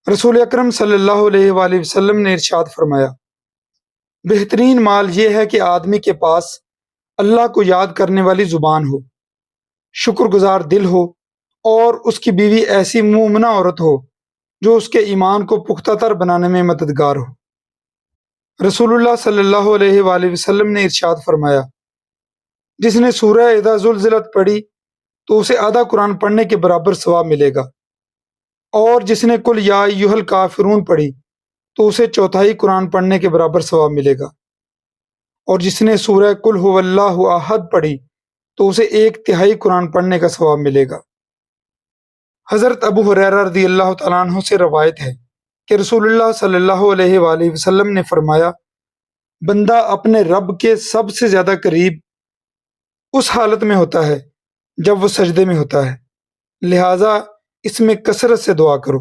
رسول اکرم صلی اللہ علیہ وآلہ وسلم نے ارشاد فرمایا، بہترین مال یہ ہے کہ آدمی کے پاس اللہ کو یاد کرنے والی زبان ہو، شکر گزار دل ہو، اور اس کی بیوی ایسی مومنہ عورت ہو جو اس کے ایمان کو پختہ تر بنانے میں مددگار ہو۔ رسول اللہ صلی اللہ علیہ وآلہ وسلم نے ارشاد فرمایا، جس نے سورہ اذا زلزلت پڑھی تو اسے آدھا قرآن پڑھنے کے برابر ثواب ملے گا، اور جس نے قل یا ایھا الکافرون پڑھی تو اسے چوتھائی قرآن پڑھنے کے برابر ثواب ملے گا، اور جس نے سورہ قل ھو اللہ احد پڑھی تو اسے ایک تہائی قرآن پڑھنے کا ثواب ملے گا۔ حضرت ابو ہریرہ رضی اللہ تعالیٰ عنہ سے روایت ہے کہ رسول اللہ صلی اللہ علیہ وآلہ وسلم نے فرمایا، بندہ اپنے رب کے سب سے زیادہ قریب اس حالت میں ہوتا ہے جب وہ سجدے میں ہوتا ہے، لہٰذا اس میں کثرت سے دعا کرو۔